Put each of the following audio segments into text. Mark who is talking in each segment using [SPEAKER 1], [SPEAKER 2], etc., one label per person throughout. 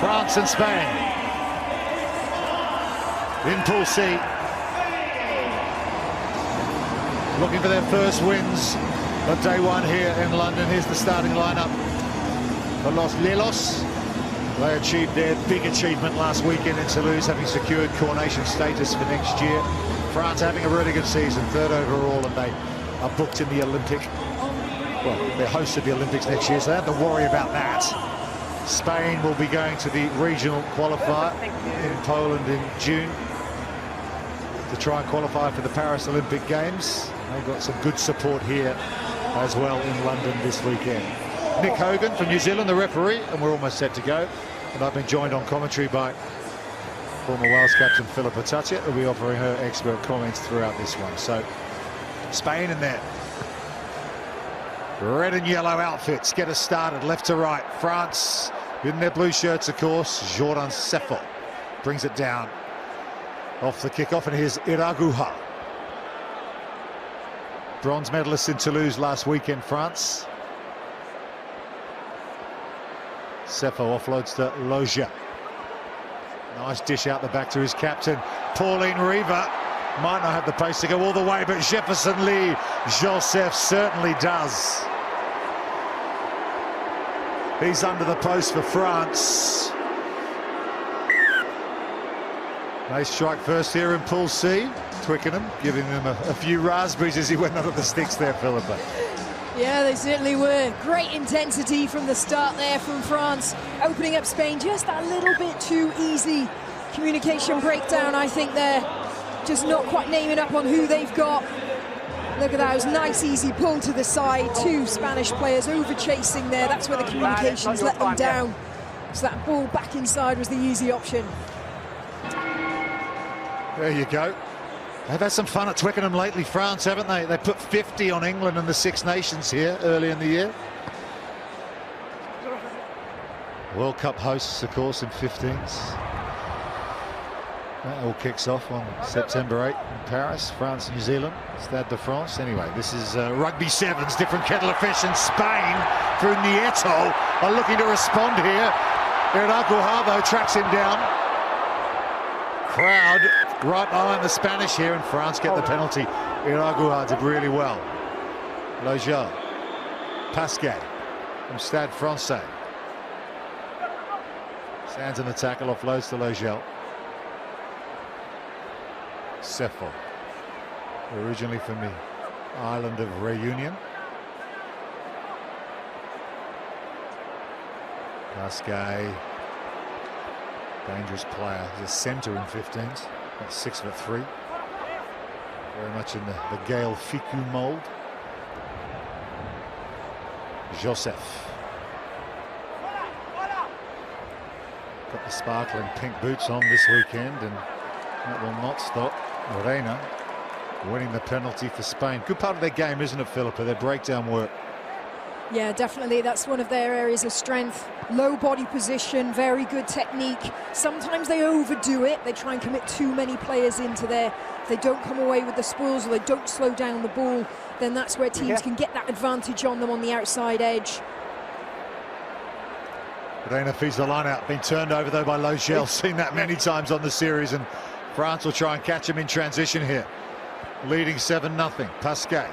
[SPEAKER 1] France and Spain in Pool C, looking for their first wins of day one here in London. Here's the starting lineup for Los Lelos. They achieved their big achievement last weekend in Toulouse, having secured coronation status for next year. France having a really good season, third overall, and they are booked in the Olympic. Well, they're hosts of the Olympics next year, so they don't have to worry about that. Spain will be going to the regional qualifier in Poland in June to try and qualify for the Paris Olympic Games. They've got some good support here as well in London this weekend. Nick Hogan from New Zealand, the referee, and we're almost set to go. And I've been joined on commentary by former Wales captain Philippa Tutchett, who'll be offering her expert comments throughout this one. So, Spain in there. Red and yellow outfits get us started left to right. France in their blue shirts, of course. Jordan Seffel brings it down off the kickoff, and here's Iraguha. Bronze medalist in Toulouse last weekend, France. Seffel offloads to Loja. Nice dish out the back to his captain. Pauline Riva might not have the pace to go all the way, but Jefferson Lee Joseph certainly does. He's under the post for France. They strike first here in Pool C. Twickenham giving them a few raspberries as he went under the sticks there, Philippa.
[SPEAKER 2] Yeah, they certainly were. Great intensity from the start there from France, opening up Spain just a little bit too easy. Communication breakdown, I think they're just not quite naming up on who they've got. Look at that, it was a nice easy pull to the side. Two Spanish players over chasing there. That's where the communications let them down. So that ball back inside was the easy option.
[SPEAKER 1] There you go. They've had some fun at Twickenham lately, France, haven't they? They put 50 on England and the Six Nations here early in the year. World Cup hosts, of course, in 15s. That all kicks off on September 8 in Paris, France, New Zealand, Stade de France. Anyway, this is Rugby Sevens, different kettle of fish, and Spain through Nieto are looking to respond here. Iraguha tracks him down. Crowd right behind the Spanish here, and France get the penalty. Iraguha did really well. Loja, Pasquet from Stade Francais. Stands in the tackle, offloads to Logel. Seffel, originally from the island of Réunion. Pasquet, dangerous player. He's a centre in 15s, about 6'3". Very much in the Gaël Ficou mould. Joseph. Got the sparkling pink boots on this weekend, and that will not stop Reina winning the penalty for Spain. Good part of their game, isn't it, Philippa? Their breakdown work.
[SPEAKER 2] Yeah, definitely. That's one of their areas of strength. Low body position, very good technique. Sometimes they overdo it. They try and commit too many players into there. If they don't come away with the spoils or they don't slow down the ball, then that's where teams can get that advantage on them on the outside edge.
[SPEAKER 1] Reina feeds the line out. Been turned over, though, by Logel. Seen that many times on the series, and France will try and catch him in transition here. Leading 7-0. Pasquet.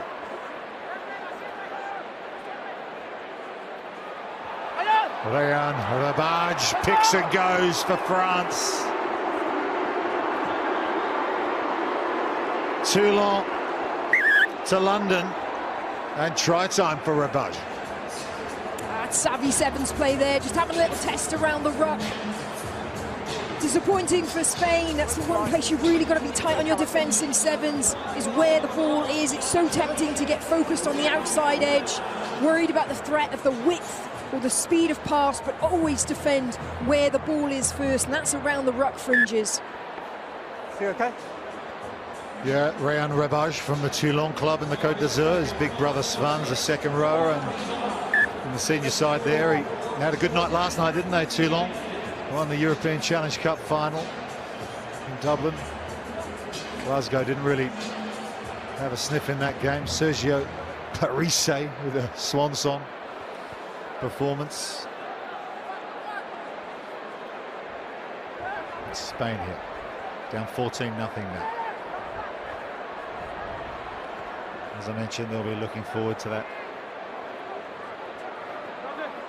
[SPEAKER 1] Rayan Rabaj picks and goes for France. Toulon to London, and try time for Rabaj.
[SPEAKER 2] Savvy sevens play there, just having a little test around the ruck. Disappointing for Spain. That's the one place you've really got to be tight on your defence in sevens, is where the ball is. It's so tempting to get focused on the outside edge, worried about the threat of the width or the speed of pass, but always defend where the ball is first, and that's around the ruck fringes.
[SPEAKER 3] You okay?
[SPEAKER 1] Yeah, Rayan Rabaj from the Toulon club in the Côte d'Azur. His big brother Svan's a second rower, and in the senior side there, he had a good night last night, didn't they, Toulon? Won the European Challenge Cup final in Dublin. Glasgow didn't really have a sniff in that game. Sergio Parise with a swan song performance. Spain here, down 14-0 now. As I mentioned, they'll be looking forward to that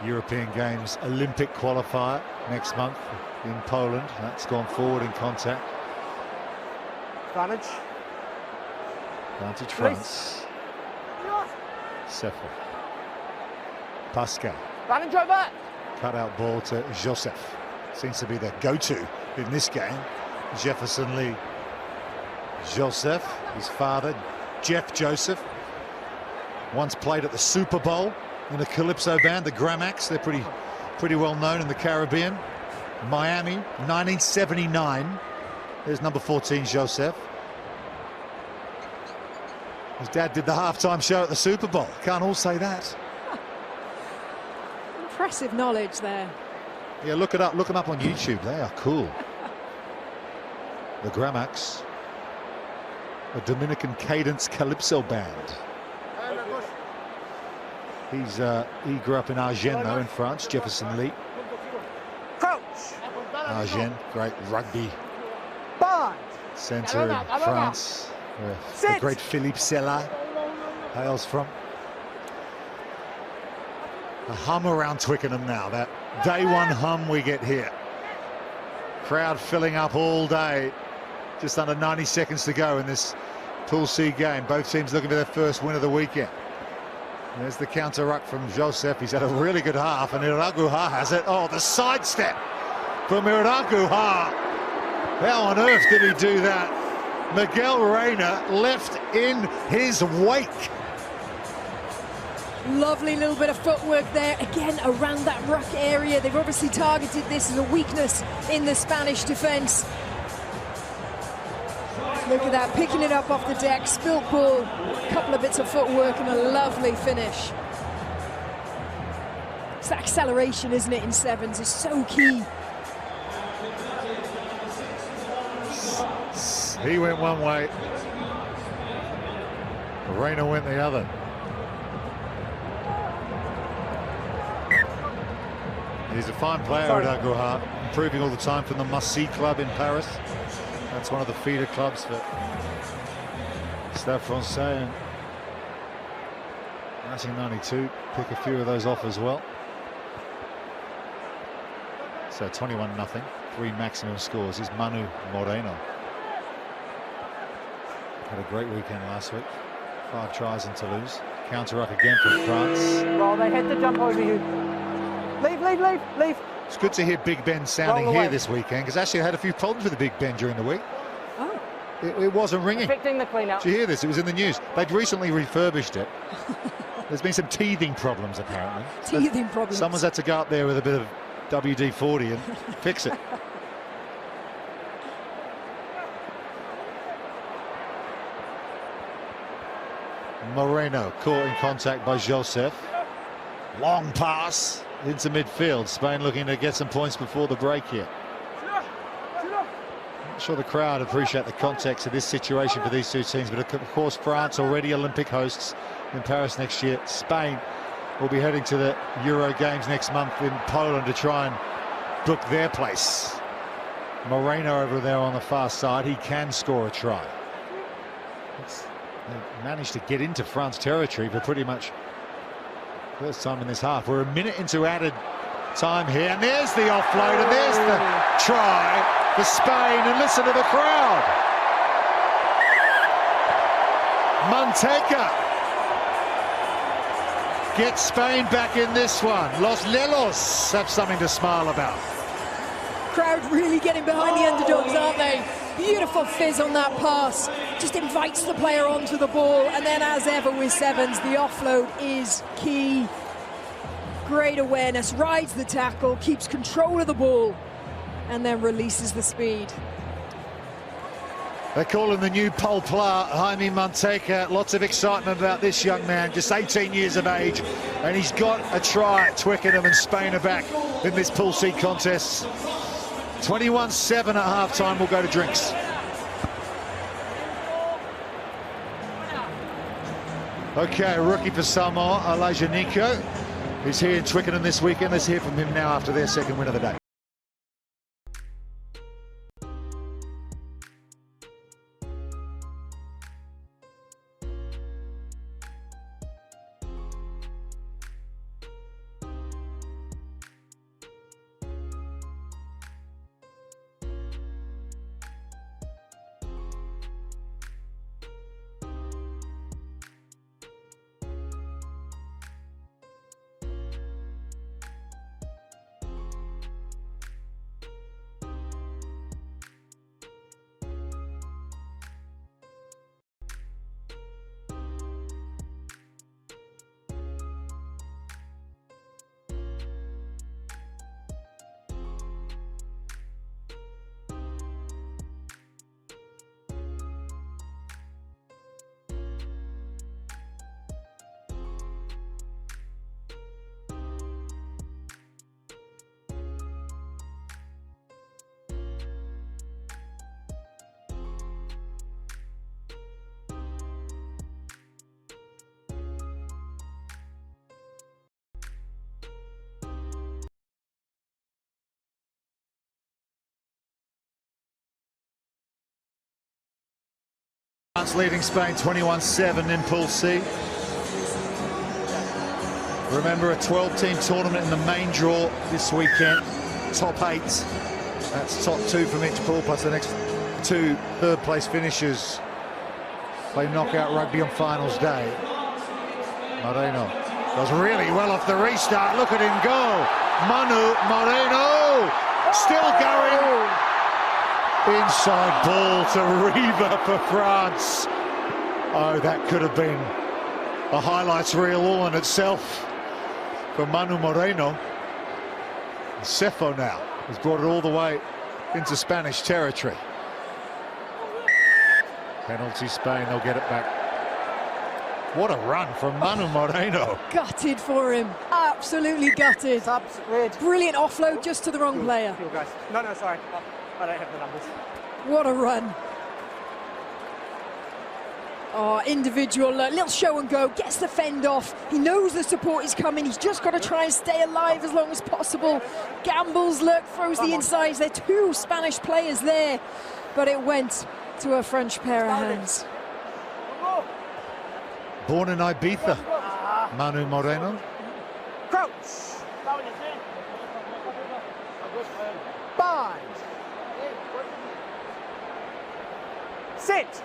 [SPEAKER 1] European Games Olympic qualifier next month in Poland. That's gone forward in contact.
[SPEAKER 3] Advantage.
[SPEAKER 1] Advantage France. Sefo. Pascal.
[SPEAKER 3] Advantage over.
[SPEAKER 1] Cut out ball to Joseph. Seems to be the go-to in this game. Jefferson Lee. Joseph, his father, Jeff Joseph, once played at the Super Bowl in a calypso band, the Gramax. They're pretty well known in the Caribbean. Miami, 1979. There's number 14, Joseph. His dad did the halftime show at the Super Bowl. Can't all say that.
[SPEAKER 2] Impressive knowledge there.
[SPEAKER 1] Yeah, look it up. Look them up on YouTube. They are cool. The Gramax, a Dominican cadence calypso band. He grew up in Agen, though, in France. Jefferson Lee.
[SPEAKER 3] Crouch.
[SPEAKER 1] Agen, great rugby
[SPEAKER 3] Bond.
[SPEAKER 1] centre in France, where the great Philippe Sella hails from. A hum around Twickenham now, that day one hum we get here. Crowd filling up all day. Just under 90 seconds to go in this Pool C game. Both teams looking for their first win of the weekend. There's the counter ruck from Joseph. He's had a really good half, and Iraguha has it. Oh, the sidestep from Iraguha. How on earth did he do that? Miguel Reyna left in his wake.
[SPEAKER 2] Lovely little bit of footwork there, again around that ruck area. They've obviously targeted this as a weakness in the Spanish defence. Look at that, picking it up off the deck, spilt ball, a couple of bits of footwork and a lovely finish. It's that acceleration, isn't it, in sevens, is so key.
[SPEAKER 1] He went one way, Reyna went the other. He's a fine player at Iraguha, improving all the time from the Must-See club in Paris. That's one of the feeder clubs for Stade Francais. And 1992, pick a few of those off as well. So 21-0, 3 maximum scores is Manu Moreno. Had a great weekend last week, 5 tries in Toulouse. Counter ruck again from France.
[SPEAKER 3] Well, they had to jump over you. Leave, leave, leave, leave.
[SPEAKER 1] It's good to hear Big Ben sounding here this weekend, because actually I had a few problems with the Big Ben during the week.
[SPEAKER 2] Oh.
[SPEAKER 1] It wasn't ringing.
[SPEAKER 3] Affecting the clean-up.
[SPEAKER 1] Did you hear this? It was in the news. They'd recently refurbished it. There's been some teething problems, apparently.
[SPEAKER 2] Teething problems.
[SPEAKER 1] Someone's had to go up there with a bit of WD-40 and fix it. Moreno caught in contact by Joseph. Long pass into midfield. Spain looking to get some points before the break here. Not sure the crowd appreciate the context of this situation for these two teams, but of course France already Olympic hosts in Paris next year. Spain will be heading to the Euro Games next month in Poland to try and book their place. Moreno over there on the far side, he can score a try. They managed to get into France territory for pretty much first time in this half. We're a minute into added time here, and there's the offload, and there's the try for Spain, and listen to the crowd. Manteca gets Spain back in this one. Los Lelos have something to smile about.
[SPEAKER 2] Crowd really getting behind the underdogs, aren't they? Beautiful fizz on that pass. Just invites the player onto the ball, and then as ever with sevens, the offload is key. Great awareness, rides the tackle, keeps control of the ball, and then releases the speed.
[SPEAKER 1] They call him the new Paul Pla, Jaime Manteca. Lots of excitement about this young man, just 18 years of age, and he's got a try at Twickenham, and Spain are back in this Pool C contest. 21-7 at half-time. We'll go to drinks. Okay, a rookie for Samoa, Elijah Nico, who's here in Twickenham this weekend. Let's hear from him now after their second win of the day. France leading Spain 21-7 in Pool C. Remember, a 12-team tournament in the main draw this weekend. Top 8. That's top 2 from each pool, plus the next 2 third-place finishers play knockout rugby on finals day. Moreno does really well off the restart. Look at him go. Manu Moreno still going. Inside ball to Riva for France. Oh, that could have been a highlights reel all in itself for Manu Moreno. Cefo now has brought it all the way into Spanish territory. Penalty Spain, they'll get it back. What a run from Manu Moreno.
[SPEAKER 2] Gutted for him, absolutely gutted.
[SPEAKER 3] Subs, red.
[SPEAKER 2] Brilliant offload just to the wrong player.
[SPEAKER 3] Guys. No, sorry. I don't have the numbers.
[SPEAKER 2] What a run. Oh, individual, little show and go, gets the fend off. He knows the support is coming. He's just got to try and stay alive as long as possible. Gambles, look, throws the insides. There are 2 Spanish players there, but it went to a French pair of hands.
[SPEAKER 1] Born in Ibiza, Manu Moreno.
[SPEAKER 3] Crouch. Bind. Sit.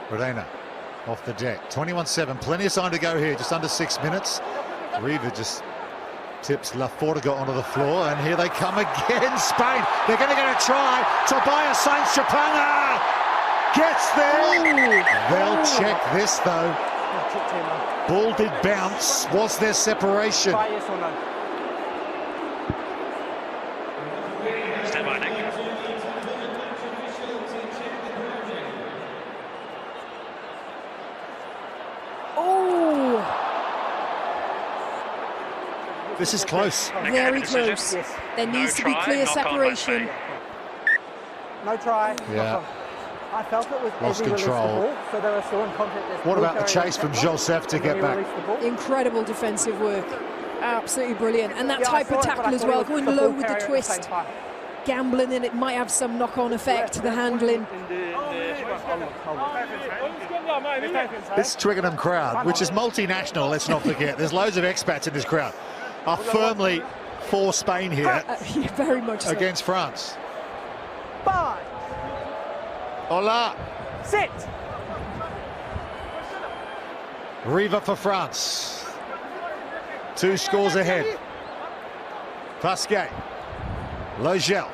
[SPEAKER 1] Moreno off the deck. 21-7, plenty of time to go here, just under 6 minutes. Riva just tips Laforga onto the floor, and here they come again. Spain, they're going to get a try. Tobias Sainz-Chapanga gets there. They'll check this though. Ball did bounce. Was there separation?
[SPEAKER 3] Yes or no?
[SPEAKER 4] Stand by, Nick.
[SPEAKER 2] Oh,
[SPEAKER 1] This is close.
[SPEAKER 2] very close.
[SPEAKER 3] Yes.
[SPEAKER 2] There needs to be
[SPEAKER 4] try,
[SPEAKER 2] clear
[SPEAKER 4] knock on by
[SPEAKER 2] separation.
[SPEAKER 4] Spain.
[SPEAKER 3] No try.
[SPEAKER 1] Yeah.
[SPEAKER 3] I felt it was
[SPEAKER 1] Lost
[SPEAKER 3] as he released
[SPEAKER 1] control.
[SPEAKER 3] the ball, so they were still in contact. There's
[SPEAKER 1] What
[SPEAKER 3] ball
[SPEAKER 1] about the
[SPEAKER 3] carrier
[SPEAKER 1] chase
[SPEAKER 3] on
[SPEAKER 1] from
[SPEAKER 3] that one,
[SPEAKER 1] Joseph to
[SPEAKER 3] and then
[SPEAKER 1] get
[SPEAKER 3] he
[SPEAKER 1] back?
[SPEAKER 3] released the ball.
[SPEAKER 2] Incredible defensive work. Absolutely brilliant. And that
[SPEAKER 3] Yeah, I
[SPEAKER 2] type
[SPEAKER 3] saw
[SPEAKER 2] of
[SPEAKER 3] it, but
[SPEAKER 2] tackle
[SPEAKER 3] I
[SPEAKER 2] as
[SPEAKER 3] thought it
[SPEAKER 2] well,
[SPEAKER 3] was
[SPEAKER 2] going
[SPEAKER 3] the
[SPEAKER 2] low
[SPEAKER 3] ball
[SPEAKER 2] with the
[SPEAKER 3] carrier at the same
[SPEAKER 2] twist.
[SPEAKER 3] time.
[SPEAKER 2] Gambling, and it might have some knock-on effect to the handling.
[SPEAKER 1] This Twickenham crowd, which is multinational, let's not forget, there's loads of expats in this crowd, are firmly for Spain here
[SPEAKER 2] Yeah, very much so.
[SPEAKER 1] against France.
[SPEAKER 3] Bind.
[SPEAKER 1] Hola.
[SPEAKER 3] Sit.
[SPEAKER 1] Riva for France. 2 scores ahead. Pasquet. Logel.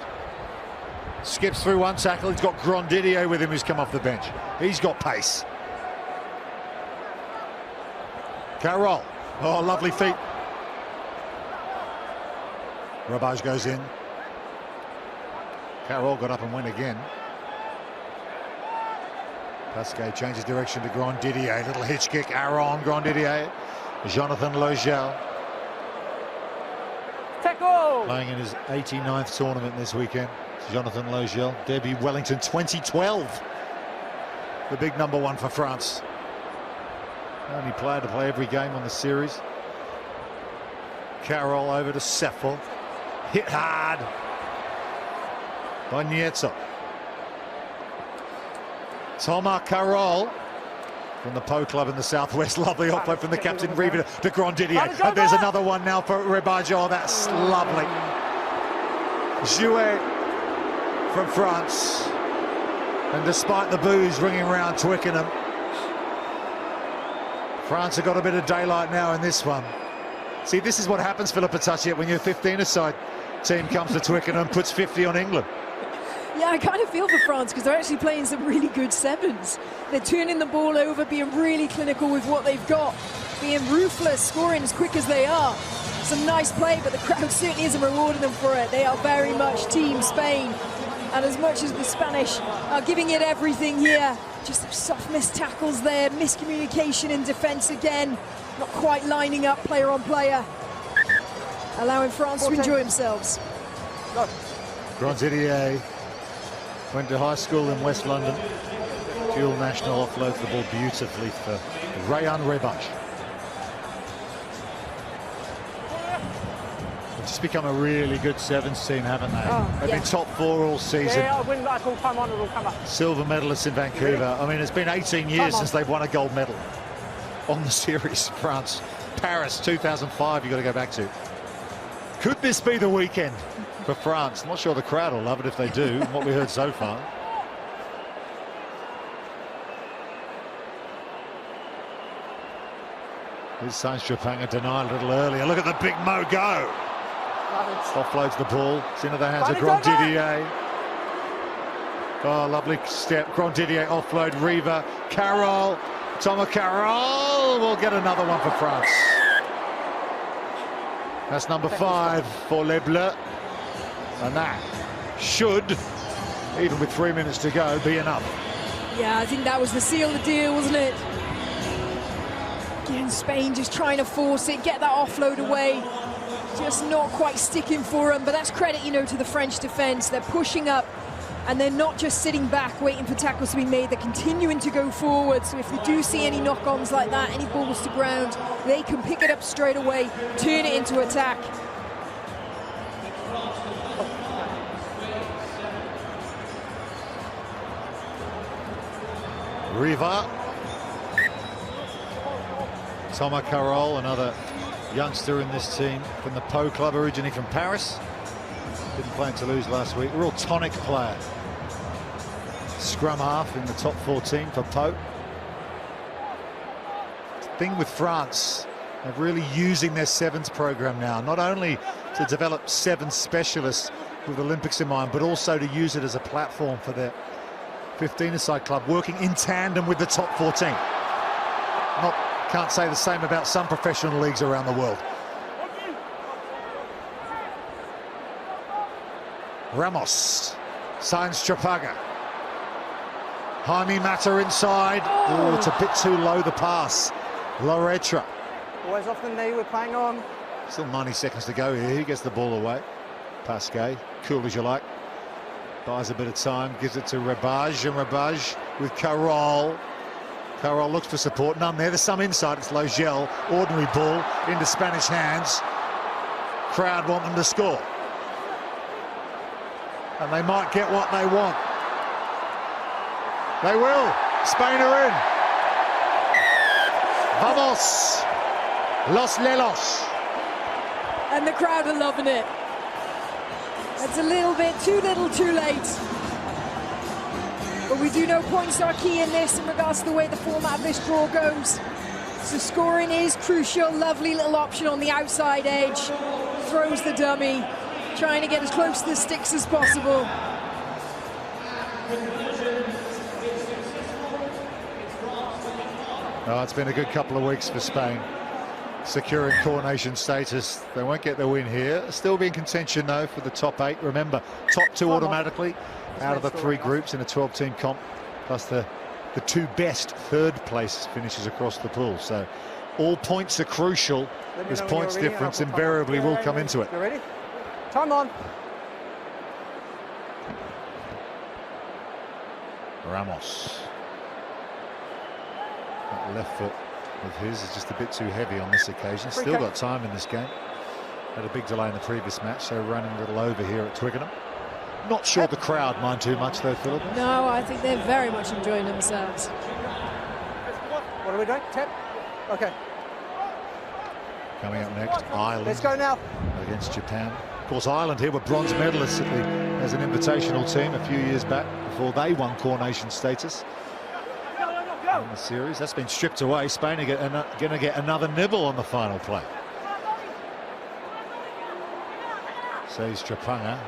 [SPEAKER 1] Skips through 1 tackle. He's got Grondidier with him, who's come off the bench. He's got pace. Carroll. Oh, lovely feet. Rabage goes in. Carroll got up and went again. Pasquet changes direction to Grondidier. Little hitch kick. Aaron Grondidier. Jonathan Logel.
[SPEAKER 3] Tackle.
[SPEAKER 1] Playing in his 89th tournament this weekend. Jonathan Logel. Debut Wellington 2012. The big number 1 for France. Only player to play every game on the series. Carroll over to Cefo. Hit hard by Nieto. Thomas Carroll from the Po Club in the southwest. Lovely offload from the captain, Riva to Grondidier. And there's another one now for Rebage. Oh, that's lovely. Jouet from France. And despite the boos ringing around Twickenham, France have got a bit of daylight now in this one. See, this is what happens, Philippa Touchett, when your 15-a-side team comes to Twickenham and puts 50 on England.
[SPEAKER 2] Yeah, I kind of feel for France because they're actually playing some really good sevens. They're turning the ball over, being really clinical with what they've got, being ruthless, scoring as quick as they are. Some nice play, but the crowd certainly isn't rewarding them for it. They are very much Team Spain. And as much as the Spanish are giving it everything here, just some soft missed tackles there, miscommunication in defence again, not quite lining up player on player, allowing France to enjoy themselves.
[SPEAKER 1] Grondidier went to high school in West London. Dual national, offloads the ball beautifully for Rayan Rebach. They've just become a really good sevens team, haven't they?
[SPEAKER 2] Oh,
[SPEAKER 1] They've been top 4 all season.
[SPEAKER 3] Yeah, I win. I call time on. It'll come up.
[SPEAKER 1] Silver medalists in Vancouver. I mean, it's been 18 years since they've won a gold medal on the series. France, Paris, 2005. You've got to go back to. Could this be the weekend for France? I'm not sure the crowd will love it if they do. What we heard so far. Here's Sainz-Trepang denied a little earlier. Look at the big Mo go. Offloads the ball. It's into the hands of Grandidier. Oh, lovely step. Grandidier offload. Riva. Carroll. Thomas Carroll will get another one for France. That's number 5 for Les Bleus. And that should, even with 3 minutes to go, be enough.
[SPEAKER 2] Yeah, I think that was the seal of the deal, wasn't it? Again, Spain just trying to force it, get that offload away. Just not quite sticking for them, but that's credit, you know, to the French defence. They're pushing up, and they're not just sitting back waiting for tackles to be made. They're continuing to go forward. So if you do see any knock-ons like that, any balls to ground, they can pick it up straight away, turn it into attack.
[SPEAKER 1] Riva. Thomas Carroll, another youngster in this team from the Pau club, originally from Paris. Didn't play in Toulouse last week. Real tonic player. Scrum half in the top 14 for Pau. The thing with France, they're really using their sevens program now, not only to develop sevens specialists with Olympics in mind, but also to use it as a platform for their 15-a-side club, working in tandem with the top 14. Can't say the same about some professional leagues around the world. Ramos, Sainz-Trepang. Jaime Mata inside. Oh, it's a bit too low, the pass. Loretra.
[SPEAKER 3] Always off the knee, we're playing on.
[SPEAKER 1] Still 90 seconds to go here. He gets the ball away. Pasquet, cool as you like. Buys a bit of time, gives it to Rebage, and Rebage with Carroll. Carroll looks for support, none there. There's some inside, it's Logel. Ordinary ball into Spanish hands. Crowd want them to score. And they might get what they want. They will. Spain are in. Vamos. Los Lelos.
[SPEAKER 2] And the crowd are loving it. It's a little bit too little, too late. But we do know points are key in this in regards to the way the format of this draw goes. So scoring is crucial. Lovely little option on the outside edge. Throws the dummy. Trying to get as close to the sticks as possible.
[SPEAKER 1] Oh, it's been a good couple of weeks for Spain. Securing coronation status. They won't get the win here. Still be in contention, though, for the top 8. Remember, top 2 automatically out of the 3 groups in a 12-team comp, plus the 2 best third-place finishes across the pool. So all points are crucial. This points difference invariably will come into it.
[SPEAKER 3] You ready? Time on.
[SPEAKER 1] Ramos. That left foot of his is just a bit too heavy on this occasion. Still got time in this game. Had a big delay in the previous match, so running a little over here at Twickenham. Not sure the crowd mind too much though, Philip.
[SPEAKER 2] No, I think they're very much enjoying themselves.
[SPEAKER 3] What are we doing? Tap. Okay.
[SPEAKER 1] Coming up next, Ireland.
[SPEAKER 3] Let's go now.
[SPEAKER 1] Against Japan. Of course, Ireland here were bronze medalists as an invitational team a few years back before they won coronation status in the series. That's been stripped away. Spain are going to get another nibble on the final play. Says Trepang.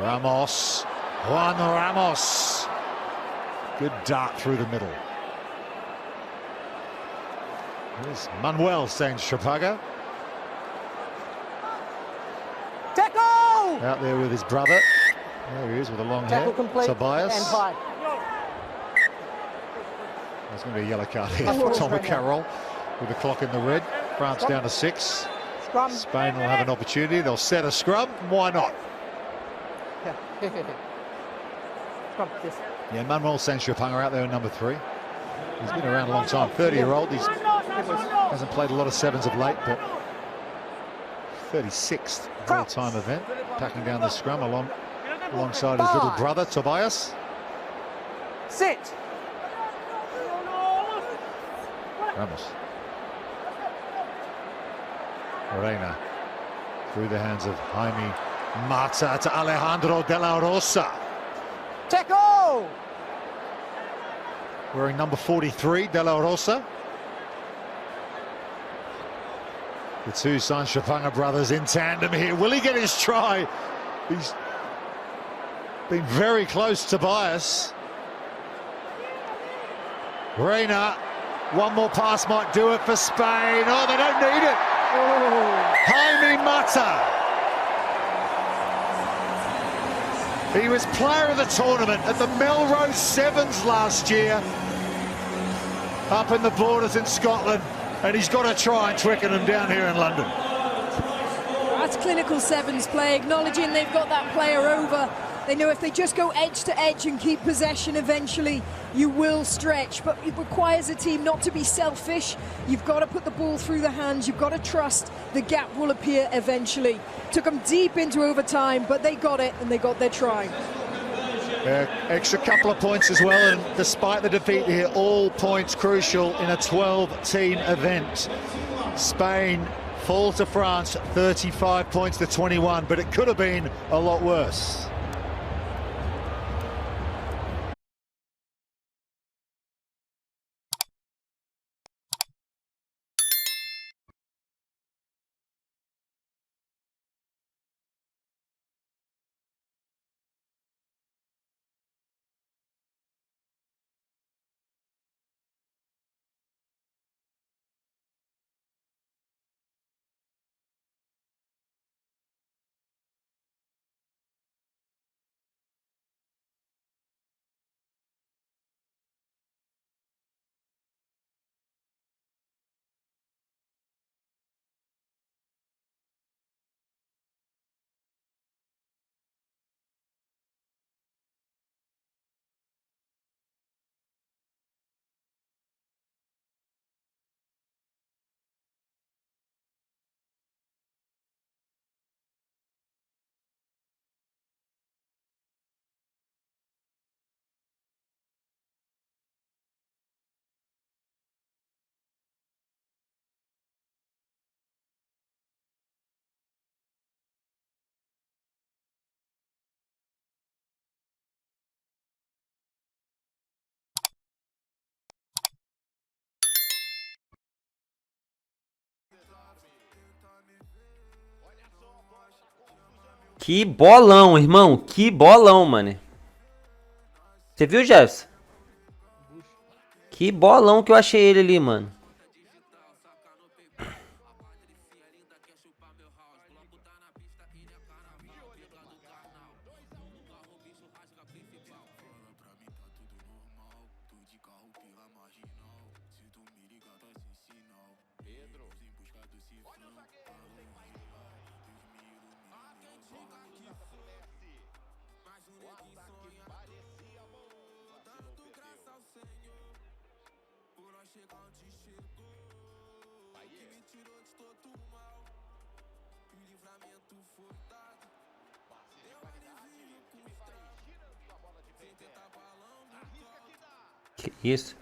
[SPEAKER 1] Ramos. Juan Ramos. Good dart through the middle. Here's Manuel Sainz-Trepang.
[SPEAKER 3] Tackle!
[SPEAKER 1] Out there with his brother. There he is with the long hair.
[SPEAKER 3] Complete.
[SPEAKER 1] Tobias.
[SPEAKER 3] And high.
[SPEAKER 1] There's going to be a yellow card here for Thomas Carroll with the clock in the red. France down to 6.
[SPEAKER 3] Scrum.
[SPEAKER 1] Spain will have an opportunity. They'll set a scrum. Why not?
[SPEAKER 3] Scrum, yes.
[SPEAKER 1] Yeah, Manuel Sainz-Trepang out there in number 3. He's been around a long time. 30-year-old. He hasn't played a lot of sevens of late, but 36th all-time event, packing down the scrum alongside his little brother, Tobias.
[SPEAKER 3] Sit.
[SPEAKER 1] Ramos. Reina through the hands of Jaime Mata to Alejandro De La Rosa.
[SPEAKER 3] Teco.
[SPEAKER 1] Wearing number 43, De La Rosa. The two Sanchapanga brothers in tandem here. Will he get his try? He's been very close, Tobias. Reina, one more pass might do it for Spain. Oh, they don't need it. Oh. Jaime Mata. He was player of the tournament at the Melrose Sevens last year, up in the borders in Scotland, and he's got to try and Twickenham down here in London.
[SPEAKER 2] That's clinical sevens play, acknowledging they've got that player over. They know if they just go edge to edge and keep possession, eventually you will stretch, but it requires a team not to be selfish. You've got to put the ball through the hands. You've got to trust the gap will appear eventually. Took them deep into overtime, but they got it and they got their try.
[SPEAKER 1] Extra couple of points as well, and despite the defeat here, all points crucial in a 12-team event. Spain fall to France 35 points to 21, but it could have been a lot worse.
[SPEAKER 5] Que bolão, irmão. Que bolão, mano. Você viu, Jefferson? Que bolão que eu achei ele ali, mano. Que isso?